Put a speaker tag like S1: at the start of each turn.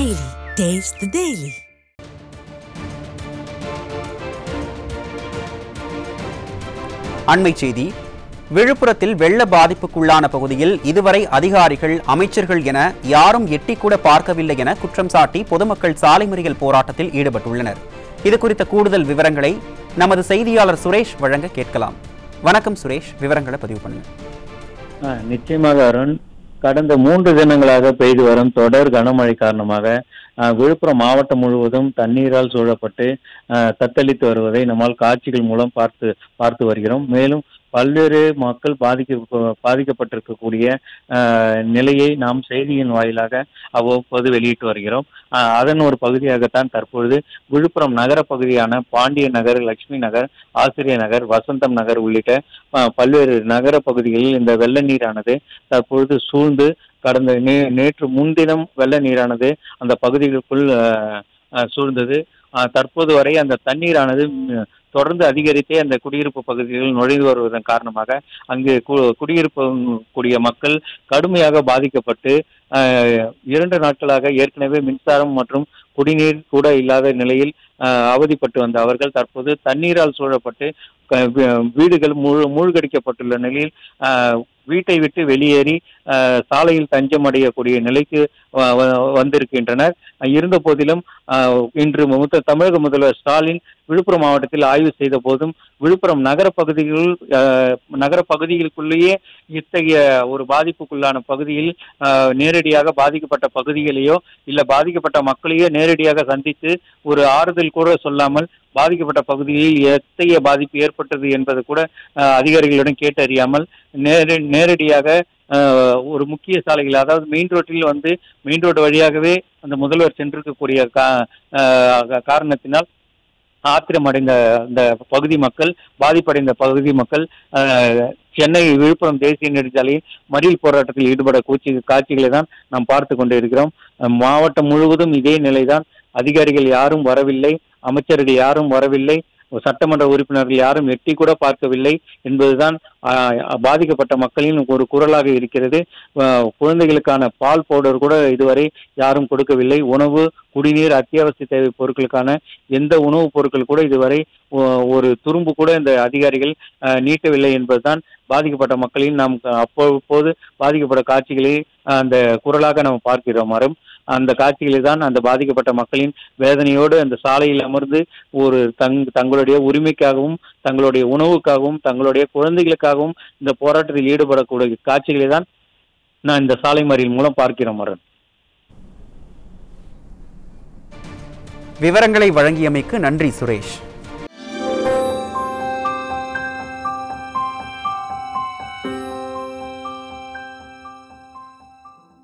S1: Daily. Taste the Daily.
S2: அண்மை செய்தி. விழுப்புரத்தில் வெள்ள பாதிப்புக்குள்ளான பகுதியில் இதுவரை அதிகாரிகள், அமைச்சர்கள் என யாரும் எட்டிக்கூட பார்க்கவில்லை என குற்றம் சாட்டி பொதுமக்கள் சாலை மறியல் போராட்டத்தில் ஈடுபட்டுள்ளனர். இது குறித்த கூடுதல் விவரங்களை நமது செய்தியாளர் சுரேஷ் வழங்க கேட்கலாம். வணக்கம் சுரேஷ், விவரங்களை பதிவு பண்ணுங்க.
S3: நிச்சயமாக அருண், கடந்த 3 தினங்களாக பெய்து வரும் தொடர் கனமழை காரணமாக விழுப்புரம் மாவட்டம் முழுவதும் தண்ணீரால் சூழப்பட்டு தத்தளித்து வருவதை நம்மால் காட்சிகள் மூலம் பார்த்து வருகிறோம். மேலும் பல்வேறு மக்கள் பாதிக்கப்பட்டிருக்கக்கூடிய நிலையை நாம் செய்தியின் வாயிலாக அவ்வப்போது வெளியிட்டு வருகிறோம். அதன் ஒரு பகுதியாகத்தான் தற்பொழுது விழுப்புரம் நகர பகுதியான பாண்டிய நகர், லட்சுமி நகர், ஆசிரியர் நகர், வசந்தம் நகர் உள்ளிட்ட பல்வேறு நகர பகுதிகளில் இந்த வெள்ள நீரானது தற்பொழுது சூழ்ந்து கடந்த நேற்று முன்தினம் வெள்ள நீரானது அந்த பகுதிகளுக்குள் சூழ்ந்தது. தற்போது வரை அந்த தண்ணீரானது தொடர்ந்து அதிகரித்தே அந்த குடியிருப்பு பகுதிகளில் நுழைந்து வருவதன் காரணமாக அங்கு குடியிருக்கக்கூடிய மக்கள் கடுமையாக பாதிக்கப்பட்டு 2 நாட்களாக ஏற்கனவே மின்சாரம் மற்றும் குடிநீர் கூட இல்லாத நிலையில் அவதிப்பட்டு வந்த அவர்கள் தற்போது தண்ணீரால் சூழப்பட்டு வீடுகள் மூழ்கடிக்கப்பட்டுள்ள நிலையில் வீட்டை விட்டு வெளியேறி சாலையில் தஞ்சம் அடையக்கூடிய நிலைக்கு வந்திருக்கின்றனர். இருந்த போதிலும் இன்று தமிழக முதல்வர் ஸ்டாலின் விழுப்புரம் மாவட்டத்தில் ஆய்வு செய்த போதும் விழுப்புரம் நகர பகுதிகளுக்குள்ளேயே இத்தகைய ஒரு பாதிப்புக்குள்ளான பகுதியில் நேரடியாக பாதிக்கப்பட்ட பகுதிகளையோ இல்ல பாதிக்கப்பட்ட மக்களையோ நேரடியாக சந்தித்து ஒரு ஆறுதல் கூட சொல்லாமல் பாதிக்கப்பட்ட பகுதியில் எத்தகைய பாதிப்பு ஏற்பட்டது என்பது கூட அதிகாரிகளிடம் கேட்டறியாமல் நேரடியாக ஒரு முக்கிய சாலைகள், அதாவது மெயின் ரோடு வழியாகவே அந்த முதல்வர் சென்றிருக்கக்கூடிய காரணத்தினால் ஆத்திரமடைந்த அந்த பகுதி மக்கள், பாதிப்படைந்த பகுதி மக்கள் சென்னை விழுப்புரம் தேசிய நெடுஞ்சாலையில் மறியல் போராட்டத்தில் ஈடுபட காட்சிகளை தான் நாம் பார்த்து கொண்டு இருக்கிறோம். மாவட்டம் முழுவதும் இதே நிலைதான். அதிகாரிகள் யாரும் வரவில்லை, அமைச்சர்கள் யாரும் வரவில்லை, சட்டமன்ற உறுப்பினர்கள் யாரும் எட்டி கூட பார்க்கவில்லை என்பதுதான் பாதிக்கப்பட்ட மக்களின் ஒரு குரலாக இருக்கிறது. குழந்தைகளுக்கான பால் பவுடர் கூட இதுவரை யாரும் கொடுக்கவில்லை. உணவு, குடிநீர், அத்தியாவசிய தேவை பொருட்களுக்கான எந்த உணவுப் பொருட்கள் கூட இதுவரை ஒரு துரும்பு கூட இந்த அதிகாரிகள் நீட்டவில்லை என்பதுதான் பாதிக்கப்பட்ட மக்களின் நாம் அப்போது பாதிக்கப்பட்ட காட்சிகளை அந்த குரலாக நாம் பார்க்கிறோம். அந்த காட்சிகளில் தான் அந்த பாதிக்கப்பட்ட மக்களின் வேதனையோடு அந்த சாலையில் அமர்ந்து ஒரு தங்களுடைய உரிமைக்காகவும், தங்களுடைய உணவுக்காகவும், தங்களுடைய குழந்தைகளுக்காகவும் இந்த போராட்டத்தில் ஈடுபடக்கூடிய காட்சிகளை தான் நான் இந்த சாலை மறியல் மூலம் பார்க்கிறோம்.
S2: விவரங்களை வழங்கியமைக்கு நன்றி சுரேஷ்.